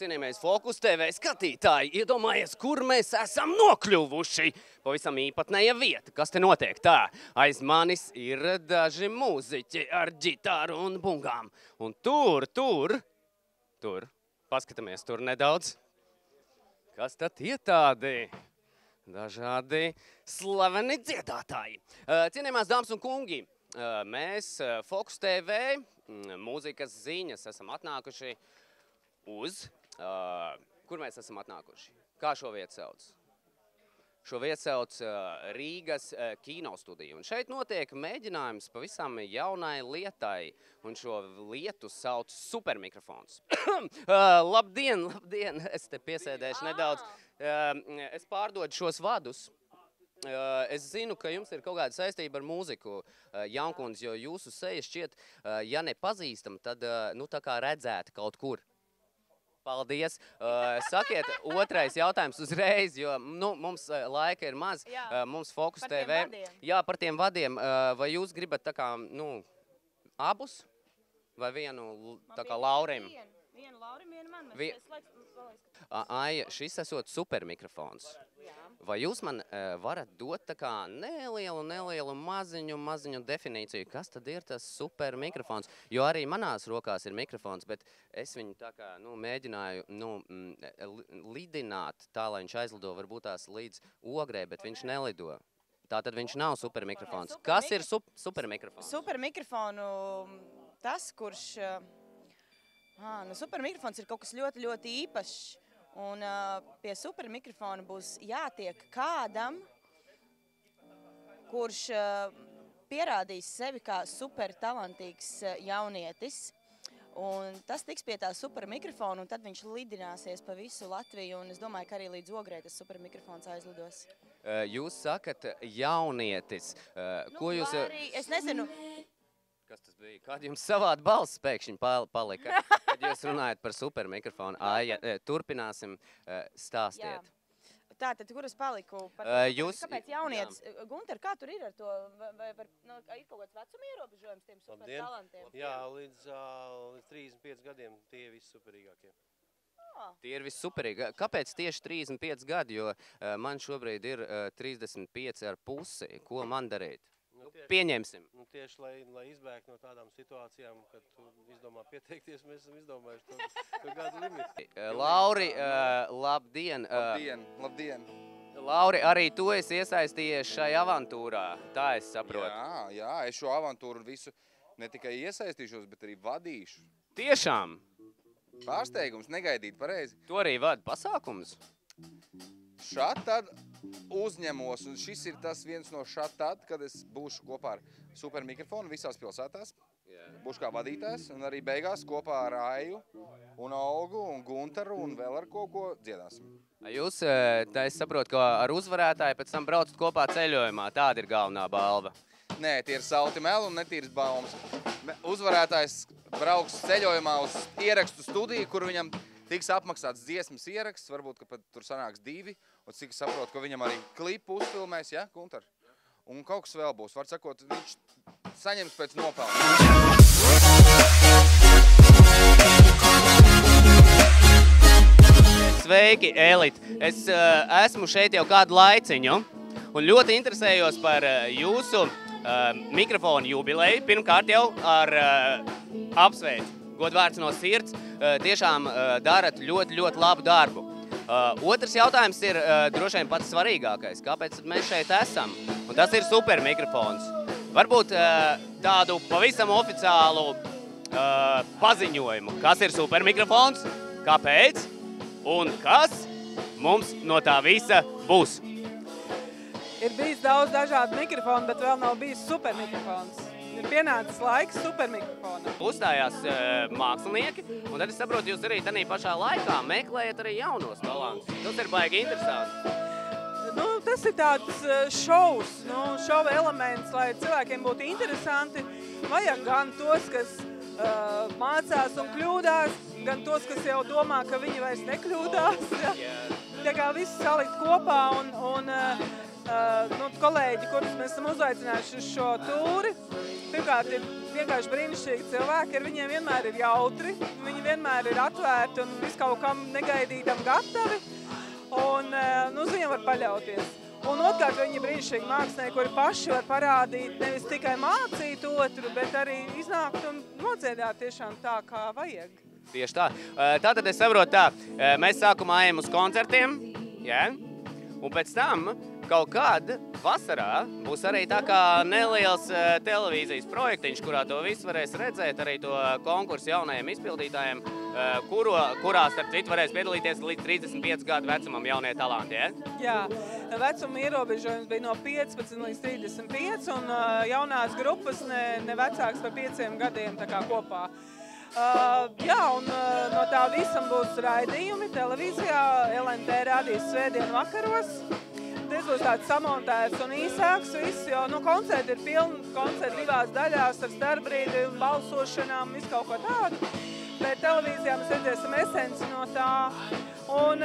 Cienījamais Fokus TV skatītāji, iedomājies, kur mēs esam nokļuvuši. Pavisam īpatnēja vieta. Kas te notiek? Tā, aiz manis ir daži mūziķi ar ģitāru un bungām. Un tur, paskatāmies tur nedaudz. Kas tad tie tādi? Dažādi slaveni dziedātāji. Cienījamās dāmas un kungi, mēs Fokus TV mūzikas ziņas esam atnākuši uz... Kur mēs esam atnākuši? Kā šo vietu sauc? Šo vietu sauc Rīgas kinostudiju. Un šeit notiek mēģinājums pavisam jaunai lietai. Un šo lietu sauc supermikrofons. Labdien, labdien! Es te piesēdēšu nedaudz. Es pārdodu šos vadus. Es zinu, ka jums ir kaut kāda saistība ar mūziku, Jankundz, jo jūsu seja šķiet, ja nepazīstam, tad nu tā kā redzēta kaut kur. Paldies. Sakiet, otrais jautājums uzreiz, jo nu, mums laika ir maz. Mums Fokus TV. Jā, par tiem vadiem. Vai jūs gribat tā kā, nu, abus? Vai vienu tā kā Laurim? Vienu Laurim, vienu man. Aija, šis esot supermikrofons. Vai jūs man varat dot tā kā nelielu maziņu definīciju, kas tad ir tas supermikrofons? Jo arī manās rokās ir mikrofons, bet es viņu tā kā, nu, mēģināju, nu, lidināt tā, lai viņš aizlido varbūt tās līdz ogrē, bet viņš nelido. Tātad viņš nav supermikrofons. Kas ir supermikrofons? Supermikrofonu tas, kurš... Nu, supermikrofons ir kaut kas ļoti īpašs. Un pie supermikrofona būs jātiek kādam, kurš pierādīs sevi kā supertalantīgs jaunietis. Un tas tiks pie tā supermikrofona, un tad viņš lidināsies pa visu Latviju. Un es domāju, ka arī līdz ogrē tas supermikrofons aizlidos. Jūs sakat jaunietis. Ko jūs... Es nezinu... Kas tas bija? Kāda jums savāda balss pēkšņi palika, kad jūs runājat par supermikrofonu? Aija, turpināsim, stāstiet. Tātad, kur es paliku? Kāpēc jaunietis? Gunter, kā tur ir ar to? Vai ir kaut kāds vecuma ierobežojums tiem supertalantiem? Jā, līdz 35 gadiem tie ir vissuperīgākie. Tie ir vissuperīgi. Kāpēc tieši 35 gadi? Jo man šobrīd ir 35,5. Ko man darīt? Pieņemsim. Tieši, lai izbēgtu no tādām situācijām, kad tu izdomā pieteikties, mēs esam izdomājuši to gadu limitu. Lauri, labdien! Labdien! Lauri, arī tu esi iesaistījies šai avantūrā, tā es saprotu. Jā, es šo avantūru visu ne tikai iesaistīšos, bet arī vadīšu. Tiešām? Pārsteigums, negaidīt pareizi. Tu arī vadi pasākumus? Šad tad uzņemos, un šis ir tas viens no šad tad, kad es būšu kopā ar supermikrofonu visās pilsētās. Būšu kā vadītājs, un arī beigās kopā ar Aiju, un Olgu, un Gunteru, un vēl ar kaut ko dziedāsim. Jūs, tā es saprotu, ka ar uzvarētāju pēc tam braucat kopā ceļojumā, tāda ir galvenā balva. Nē, tie ir salti meli un netīras baumas. Uzvarētājs brauks ceļojumā uz ierakstu studiju, kur viņam tiks apmaksāts dziesmas ieraksts, varbūt, ka pat tur sanāks 2, un cik saprotu, ka viņam arī klipu uzfilmēs, ja, Gunter? Un kaut kas vēl būs, var sakot, viņš saņems pēc nopelna. Sveiki, Elit! Es esmu šeit jau kādu laiciņu, un ļoti interesējos par jūsu mikrofonu jubileju. Pirmkārt jau ar apsveicu. Godvārds no sirds, tiešām darat ļoti labu darbu. Otrs jautājums ir droši vien pats svarīgākais. Kāpēc mēs šeit esam? Un tas ir supermikrofons. Varbūt tādu pavisam oficiālu paziņojumu. Kas ir supermikrofons? Kāpēc? Un kas mums no tā visa būs? Ir bijis daudz dažādu mikrofonu, bet vēl nav bijis supermikrofons. Ir pienācis laiks supermikrofonam. Uzstājās mākslinieki, un tad es saprotu, jūs arī tādā pašā laikā meklējat arī jaunos talantus. Tas ir baigi interesanti. Nu, tas ir tāds šovs, šova elements, lai cilvēkiem būtu interesanti. Vajag gan tos, kas mācās un kļūdās, gan tos, kas jau domā, ka viņi vairs nekļūdās. Tā kā viss salikt kopā un kolēģi, kurus mēs esam uzaicinājuši uz šo tūri. Pirmkārt ir vienkārši brīnišķīgi cilvēki, ar viņiem vienmēr ir jautri, viņi vienmēr ir atvērti un visu kaut kam negaidītam gatavi, un uz viņiem var paļauties. Un otrkārt, viņi ir brīnišķīgi mākslinieki, kuri paši var parādīt, nevis tikai mācīt otru, bet arī iznākt un nodziedāt tiešām tā, kā vajag. Tieši tā. Tātad es saprotu tā, mēs sākumā ejam uz koncertiem, ja? Un pēc tam kaut kad vasarā būs arī tā kā neliels televīzijas projektiņš, kurā to visu varēs redzēt, arī to konkursu jaunajiem izpildītājiem, kurā starp citu varēs piedalīties līdz 35 gadu vecumam jaunie talanti, ja? Jā, vecuma ierobežojums bija no 15 līdz 35, un jaunās grupas ne vecāks par 5 gadiem tā kā kopā. Jā, un no tā visam būs raidījumi televīzijā, LNT rādīs svētdienu vakaros. Tas būs tāds samontēts un īsāks viss, jo koncerti ir pilni, koncerti 2 daļās ar starpbrīdi un balsošanām, visu kaut ko tādu. Bet televīzijā mēs redzēsim esenci no tā. Un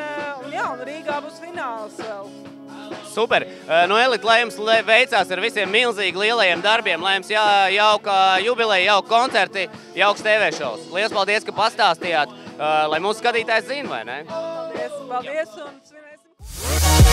Rīgā būs fināls vēl. Super! No Elita, lai jums veicās ar visiem milzīgi lielajiem darbiem, lai jums jauka jubileja, jauka koncerti, jauks TV šovs. Lielas paldies, ka pastāstījāt, lai mūsu skatītājs zina, vai ne? Paldies un svinēsim!